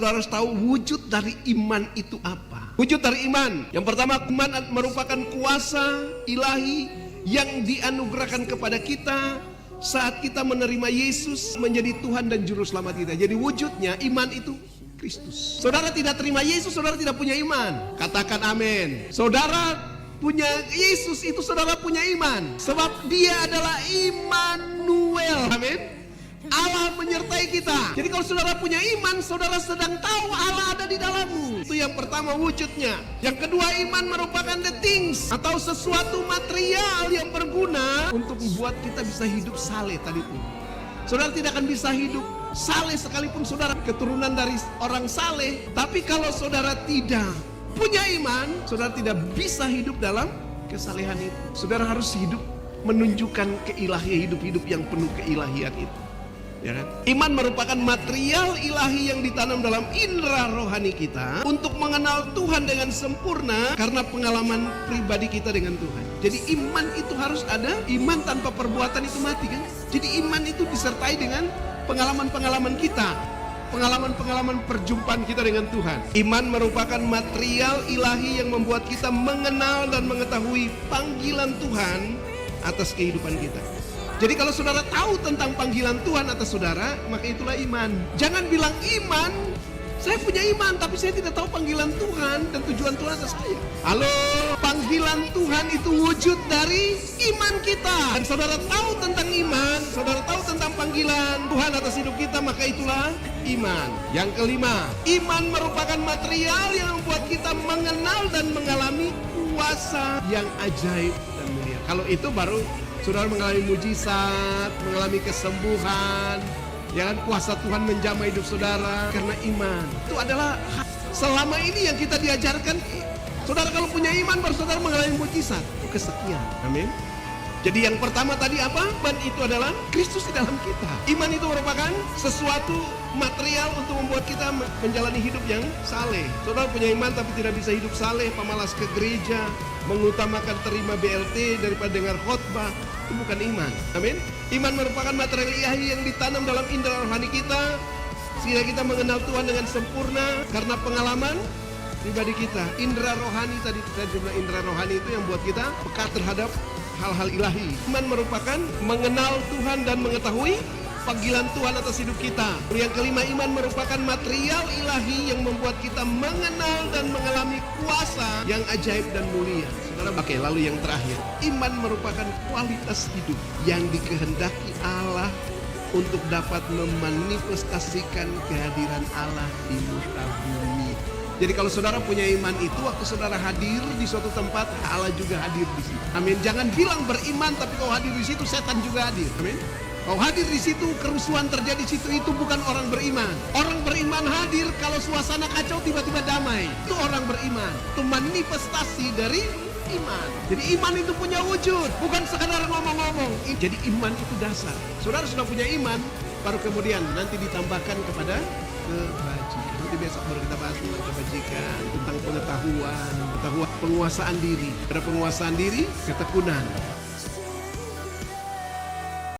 Saudara harus tahu wujud dari iman itu apa. Wujud dari iman, yang pertama, iman merupakan kuasa ilahi yang dianugerahkan kepada kita saat kita menerima Yesus menjadi Tuhan dan Juru Selamat kita. Jadi wujudnya iman itu Kristus. Saudara tidak terima Yesus, saudara tidak punya iman. Katakan amin. Saudara punya Yesus, itu saudara punya iman. Sebab dia adalah Immanuel. Amin. Allah menyertai kita. Jadi kalau saudara punya iman, saudara sedang tahu Allah ada di dalammu. Itu yang pertama wujudnya. Yang kedua, iman merupakan the things atau sesuatu material yang berguna untuk membuat kita bisa hidup saleh tadi itu. Saudara tidak akan bisa hidup saleh sekalipun saudara keturunan dari orang saleh. Tapi kalau saudara tidak punya iman, saudara tidak bisa hidup dalam kesalehan itu. Saudara harus hidup menunjukkan keilahian, hidup yang penuh keilahian itu. Ya kan? Iman merupakan material ilahi yang ditanam dalam indera rohani kita untuk mengenal Tuhan dengan sempurna karena pengalaman pribadi kita dengan Tuhan. Jadi iman itu harus ada. Iman tanpa perbuatan itu mati kan? Jadi iman itu disertai dengan pengalaman-pengalaman kita, pengalaman-pengalaman perjumpaan kita dengan Tuhan. Iman merupakan material ilahi yang membuat kita mengenal dan mengetahui panggilan Tuhan atas kehidupan kita. Jadi kalau saudara tahu tentang panggilan Tuhan atas saudara, maka itulah iman. Jangan bilang iman, saya punya iman tapi saya tidak tahu panggilan Tuhan dan tujuan Tuhan atas saya. Halo, panggilan Tuhan itu wujud dari iman kita. Dan saudara tahu tentang iman, saudara tahu tentang panggilan Tuhan atas hidup kita, maka itulah iman. Yang kelima, iman merupakan material yang membuat kita mengenal dan mengalami kuasa yang ajaib dan mulia. Kalau itu baru saudara mengalami mujizat, mengalami kesembuhan, ya kan, kuasa Tuhan menjamah hidup saudara karena iman. Itu adalah selama ini yang kita diajarkan. Saudara kalau punya iman baru saudara mengalami mujizat. Itu kesekian. Amin. Jadi yang pertama tadi apa? Iman itu adalah Kristus di dalam kita. Iman itu merupakan sesuatu material untuk membuat kita menjalani hidup yang saleh. Saudara punya iman tapi tidak bisa hidup saleh, pemalas ke gereja, mengutamakan terima BLT daripada dengar khotbah, itu bukan iman. Amin. Iman merupakan material ilahi yang ditanam dalam indera rohani kita sehingga kita mengenal Tuhan dengan sempurna karena pengalaman pribadi kita. Indera rohani tadi, jumlah indera rohani itu yang buat kita peka terhadap hal-hal ilahi. Iman merupakan mengenal Tuhan dan mengetahui panggilan Tuhan atas hidup kita. Yang kelima, iman merupakan material ilahi yang membuat kita mengenal dan mengalami kuasa yang ajaib dan mulia. Saudara, oke, lalu yang terakhir, iman merupakan kualitas hidup yang dikehendaki Allah untuk dapat memanifestasikan kehadiran Allah di muka bumi. Jadi kalau saudara punya iman itu, waktu saudara hadir di suatu tempat, Allah juga hadir di situ. Amin. Jangan bilang beriman tapi kau hadir di situ, setan juga hadir. Amin. Kau hadir di situ, kerusuhan terjadi di situ, itu bukan orang beriman. Orang beriman hadir kalau suasana kacau tiba-tiba damai. Itu orang beriman. Itu manifestasi dari iman. Jadi iman itu punya wujud, bukan sekadar ngomong-ngomong. Jadi iman itu dasar. Saudara sudah punya iman, baru kemudian nanti ditambahkan kepada kebajikan. Nanti besok baru kita bahas tentang kebajikan, tentang pengetahuan, penguasaan diri. Pada penguasaan diri, ketekunan.